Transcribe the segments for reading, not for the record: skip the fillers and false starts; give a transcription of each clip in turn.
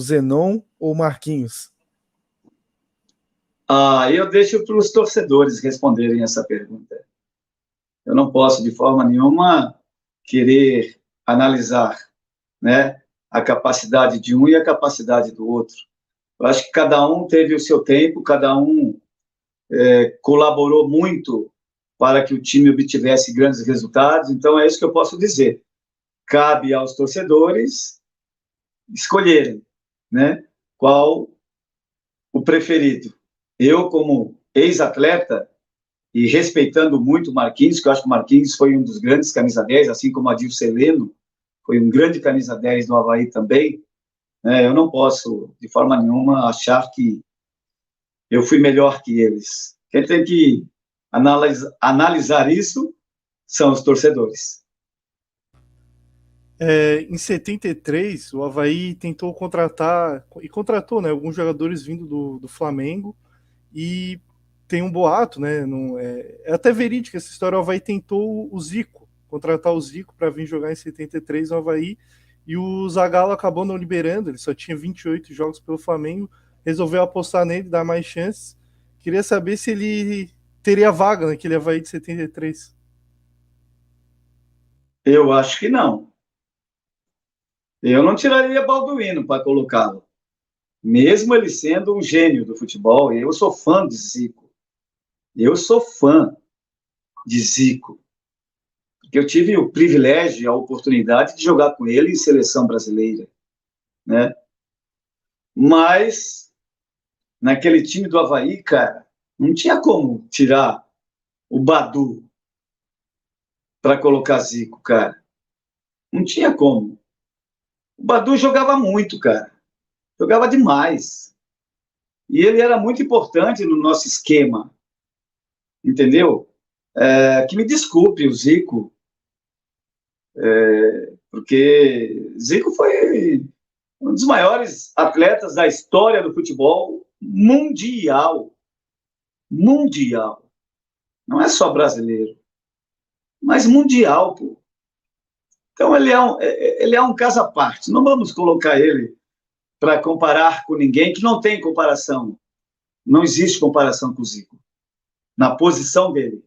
Zenon ou Marquinhos? Eu deixo para os torcedores responderem essa pergunta. Eu não posso, de forma nenhuma, querer analisar, né, a capacidade de um e a capacidade do outro. Eu acho que cada um teve o seu tempo, cada um colaborou muito para que o time obtivesse grandes resultados, então é isso que eu posso dizer. Cabe aos torcedores escolherem, né, qual o preferido. Eu, como ex-atleta, e respeitando muito o Marquinhos, que eu acho que o Marquinhos foi um dos grandes camisa 10, assim como Adilson Heleno, foi um grande camisa 10 no Avaí também, né? Eu não posso, de forma nenhuma, achar que eu fui melhor que eles. Quem tem que analisar isso são os torcedores. Em 73, o Avaí tentou contratar, e contratou, né, alguns jogadores vindo do Flamengo, e tem um boato, né, é até verídico essa história, o Avaí tentou o Zico, contratar o Zico para vir jogar em 73 no Avaí, e o Zagallo acabou não liberando, ele só tinha 28 jogos pelo Flamengo, resolveu apostar nele, dar mais chances. Queria saber se ele teria vaga naquele Avaí de 73. Eu acho que não. Eu não tiraria Balduino para colocá-lo. Mesmo ele sendo um gênio do futebol, eu sou fã de Zico. Eu sou fã de Zico. Porque eu tive o privilégio e a oportunidade de jogar com ele em seleção brasileira, né? Mas naquele time do Avaí, cara, não tinha como tirar o Badu para colocar Zico, cara. Não tinha como. O Badu jogava muito, cara. Jogava demais. E ele era muito importante no nosso esquema, entendeu? Que me desculpe o Zico, porque Zico foi um dos maiores atletas da história do futebol mundial. Mundial. Não é só brasileiro, mas mundial, pô. Então ele é um caso à parte. Não vamos colocar ele para comparar com ninguém, que não tem comparação. Não existe comparação com o Zico, na posição dele.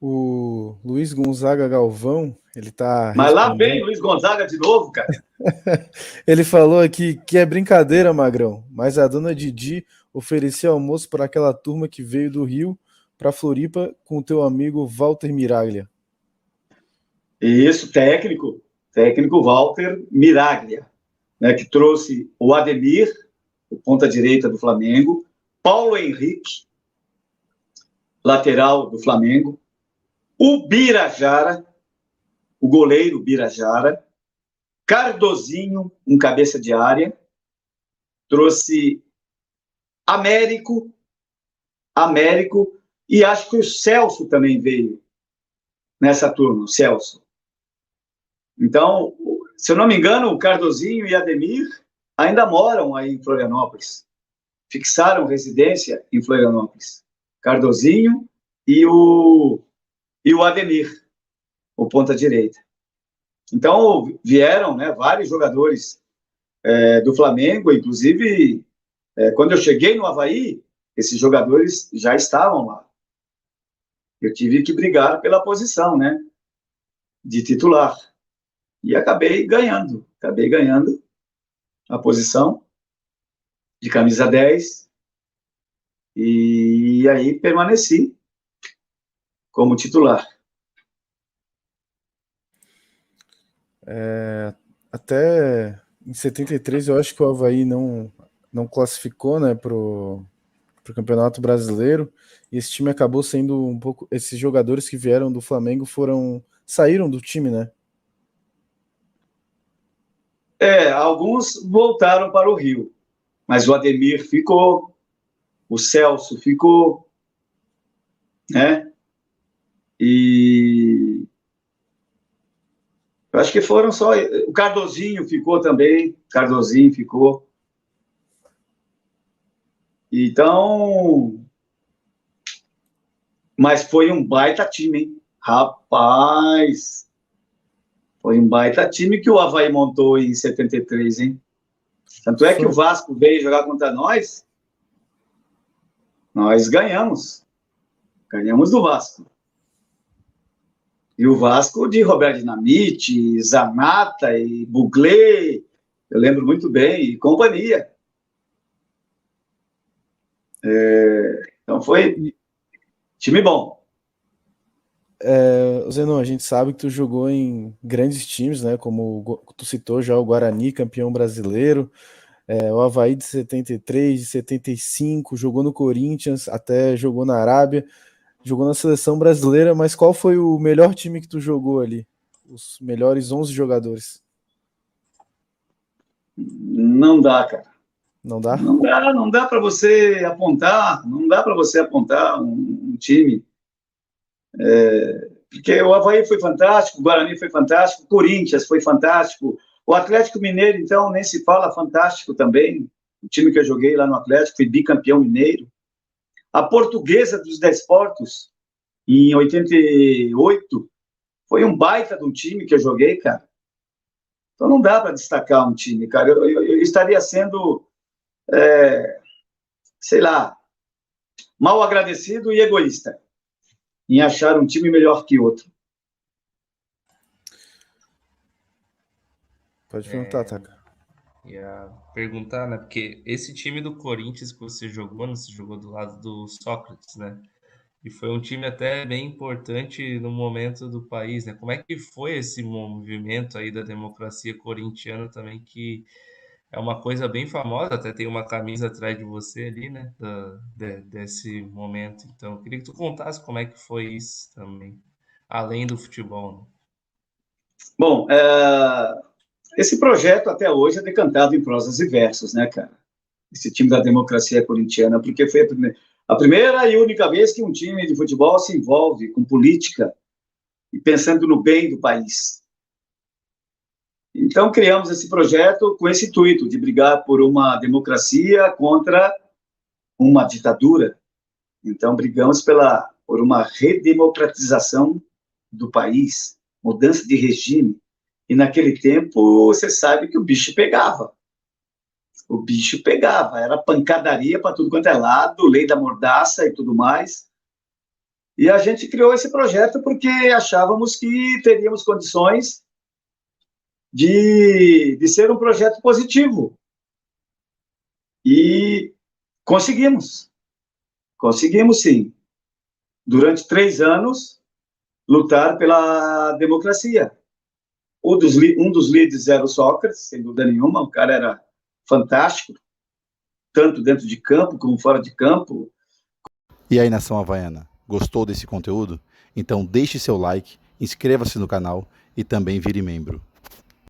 O Luiz Gonzaga Galvão, ele tá Mas lá vem respondendo. Luiz Gonzaga de novo, cara. Ele falou aqui que é brincadeira, Magrão, mas a dona Didi ofereceu almoço para aquela turma que veio do Rio para Floripa com o teu amigo Walter Miraglia. Isso, técnico Walter Miraglia, né, que trouxe o Ademir, o ponta-direita do Flamengo, Paulo Henrique, lateral do Flamengo, o Birajara, o goleiro Birajara, Cardozinho, um cabeça de área, trouxe Américo, e acho que o Celso também veio nessa turma, o Celso. Então, se eu não me engano, o Cardozinho e Ademir ainda moram aí em Florianópolis. Fixaram residência em Florianópolis. Cardozinho e o Ademir, o ponta-direita. Então, vieram, né, vários jogadores do Flamengo, inclusive, quando eu cheguei no Avaí, esses jogadores já estavam lá. Eu tive que brigar pela posição, né, de titular. E acabei ganhando a posição de camisa 10 e aí permaneci como titular. Até em 73 eu acho que o Avaí não classificou, né, pro Campeonato Brasileiro, e esse time acabou sendo um pouco, esses jogadores que vieram do Flamengo saíram do time, né? Alguns voltaram para o Rio, mas o Ademir ficou, o Celso ficou, né? E eu acho que foram só. O Cardozinho ficou também. Cardozinho ficou. Então. Mas foi um baita time, hein? Rapaz. Foi um baita time que o Avaí montou em 73, hein? Tanto é que o Vasco veio jogar contra nós ganhamos. Ganhamos do Vasco. E o Vasco de Roberto Dinamite, Zanata e Buglé, eu lembro muito bem, e companhia. Então foi time bom. Zenon, a gente sabe que tu jogou em grandes times, né? Como tu citou já o Guarani, campeão brasileiro, o Avaí de 73, de 75, jogou no Corinthians, até jogou na Arábia, jogou na seleção brasileira, mas qual foi o melhor time que tu jogou ali? Os melhores 11 jogadores? Não dá, cara. Não dá? Não dá para você apontar, um time. Porque o Avaí foi fantástico, o Guarani foi fantástico, o Corinthians foi fantástico, o Atlético Mineiro, então, nem se fala, fantástico também. O time que eu joguei lá no Atlético, foi bicampeão mineiro. A Portuguesa dos Desportos, em 88, foi um baita de um time que eu joguei, cara. Então não dá para destacar um time, cara. Eu estaria sendo, sei lá, mal agradecido e egoísta em achar um time melhor que outro. Pode perguntar, Taka. Ia perguntar, né? Porque esse time do Corinthians que você jogou, né? Você jogou do lado do Sócrates, né? E foi um time até bem importante no momento do país, né? Como é que foi esse movimento aí da democracia corintiana também, que é uma coisa bem famosa, até tem uma camisa atrás de você ali, né? Desse momento. Então, eu queria que tu contasse como é que foi isso também, além do futebol, né? Bom, esse projeto até hoje é decantado em prosas e versos, né, cara? Esse time da democracia corintiana, porque foi a primeira e única vez que um time de futebol se envolve com política e pensando no bem do país. Então, criamos esse projeto com esse intuito de brigar por uma democracia contra uma ditadura. Então, brigamos por uma redemocratização do país, mudança de regime. E naquele tempo, você sabe que o bicho pegava. O bicho pegava, era pancadaria para tudo quanto é lado, lei da mordaça e tudo mais. E a gente criou esse projeto porque achávamos que teríamos condições de ser um projeto positivo. E conseguimos. Conseguimos, sim. Durante 3 anos, lutar pela democracia. Um dos líderes era o Sócrates, sem dúvida nenhuma, o cara era fantástico, tanto dentro de campo como fora de campo. E aí, nação havaiana, gostou desse conteúdo? Então deixe seu like, inscreva-se no canal e também vire membro.